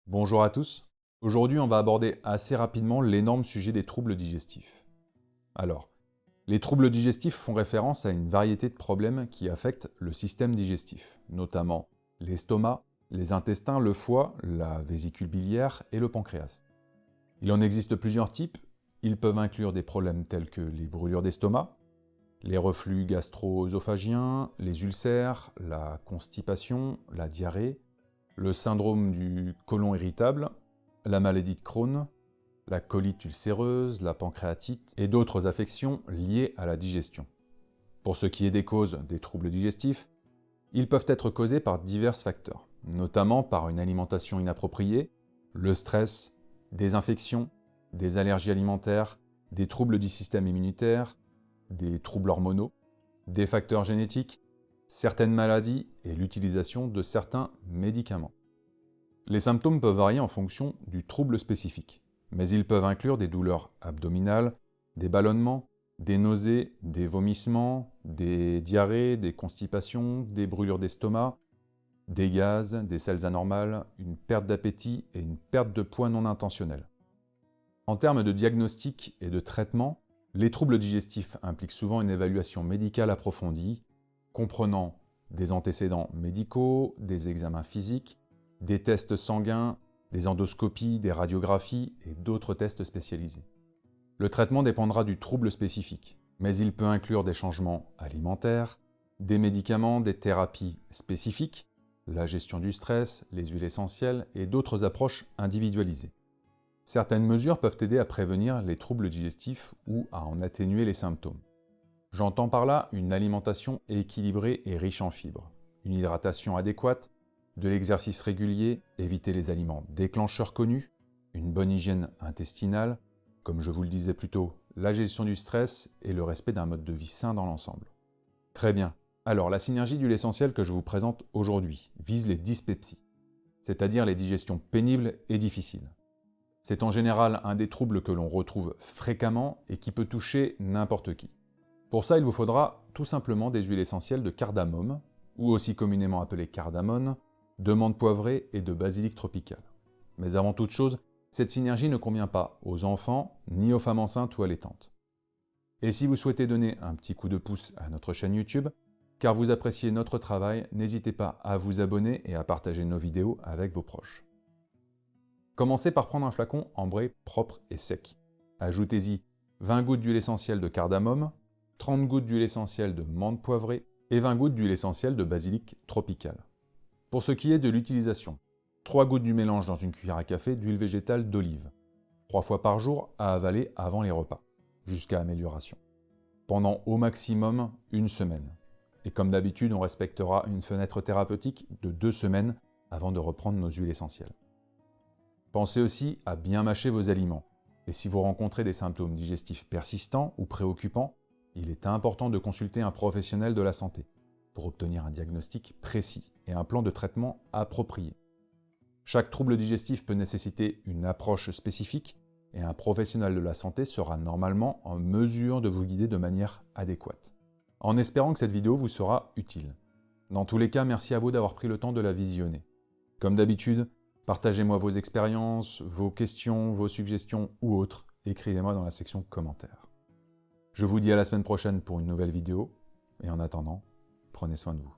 Bonjour à tous. Aujourd'hui, on va aborder assez rapidement l'énorme sujet des troubles digestifs. Alors, les troubles digestifs font référence à une variété de problèmes qui affectent le système digestif, notamment l'estomac, les intestins, le foie, la vésicule biliaire et le pancréas. Il en existe plusieurs types. Ils peuvent inclure des problèmes tels que les brûlures d'estomac, les reflux gastro-œsophagiens, les ulcères, la constipation, la diarrhée, le syndrome du côlon irritable, la maladie de Crohn, la colite ulcéreuse, la pancréatite et d'autres affections liées à la digestion. Pour ce qui est des causes des troubles digestifs, ils peuvent être causés par divers facteurs, notamment par une alimentation inappropriée, le stress, des infections, des allergies alimentaires, des troubles du système immunitaire, des troubles hormonaux, des facteurs génétiques, certaines maladies et l'utilisation de certains médicaments. Les symptômes peuvent varier en fonction du trouble spécifique, mais ils peuvent inclure des douleurs abdominales, des ballonnements, des nausées, des vomissements, des diarrhées, des constipations, des brûlures d'estomac, des gaz, des selles anormales, une perte d'appétit et une perte de poids non intentionnelle. En termes de diagnostic et de traitement, les troubles digestifs impliquent souvent une évaluation médicale approfondie, comprenant des antécédents médicaux, des examens physiques, des tests sanguins, des endoscopies, des radiographies et d'autres tests spécialisés. Le traitement dépendra du trouble spécifique, mais il peut inclure des changements alimentaires, des médicaments, des thérapies spécifiques, la gestion du stress, les huiles essentielles et d'autres approches individualisées. Certaines mesures peuvent aider à prévenir les troubles digestifs ou à en atténuer les symptômes. J'entends par là une alimentation équilibrée et riche en fibres, une hydratation adéquate, de l'exercice régulier, éviter les aliments déclencheurs connus, une bonne hygiène intestinale, comme je vous le disais plus tôt, la gestion du stress et le respect d'un mode de vie sain dans l'ensemble. Très bien. Alors, la synergie d'huile essentielle que je vous présente aujourd'hui vise les dyspepsies, c'est-à-dire les digestions pénibles et difficiles. C'est en général un des troubles que l'on retrouve fréquemment et qui peut toucher n'importe qui. Pour ça, il vous faudra tout simplement des huiles essentielles de cardamome, ou aussi communément appelées cardamone, de menthe poivrée et de basilic tropical. Mais avant toute chose, cette synergie ne convient pas aux enfants, ni aux femmes enceintes ou allaitantes. Et si vous souhaitez donner un petit coup de pouce à notre chaîne YouTube, car vous appréciez notre travail, n'hésitez pas à vous abonner et à partager nos vidéos avec vos proches. Commencez par prendre un flacon ambré propre et sec. Ajoutez-y 20 gouttes d'huile essentielle de cardamome, 30 gouttes d'huile essentielle de menthe poivrée et 20 gouttes d'huile essentielle de basilic tropical. Pour ce qui est de l'utilisation, 3 gouttes du mélange dans une cuillère à café d'huile végétale d'olive, 3 fois par jour à avaler avant les repas, jusqu'à amélioration, pendant au maximum une semaine. Et comme d'habitude, on respectera une fenêtre thérapeutique de 2 semaines avant de reprendre nos huiles essentielles. Pensez aussi à bien mâcher vos aliments, et si vous rencontrez des symptômes digestifs persistants ou préoccupants, il est important de consulter un professionnel de la santé pour obtenir un diagnostic précis et un plan de traitement approprié. Chaque trouble digestif peut nécessiter une approche spécifique et un professionnel de la santé sera normalement en mesure de vous guider de manière adéquate. En espérant que cette vidéo vous sera utile. Dans tous les cas, merci à vous d'avoir pris le temps de la visionner. Comme d'habitude, partagez-moi vos expériences, vos questions, vos suggestions ou autres, écrivez-moi dans la section commentaires. Je vous dis à la semaine prochaine pour une nouvelle vidéo, et en attendant, prenez soin de vous.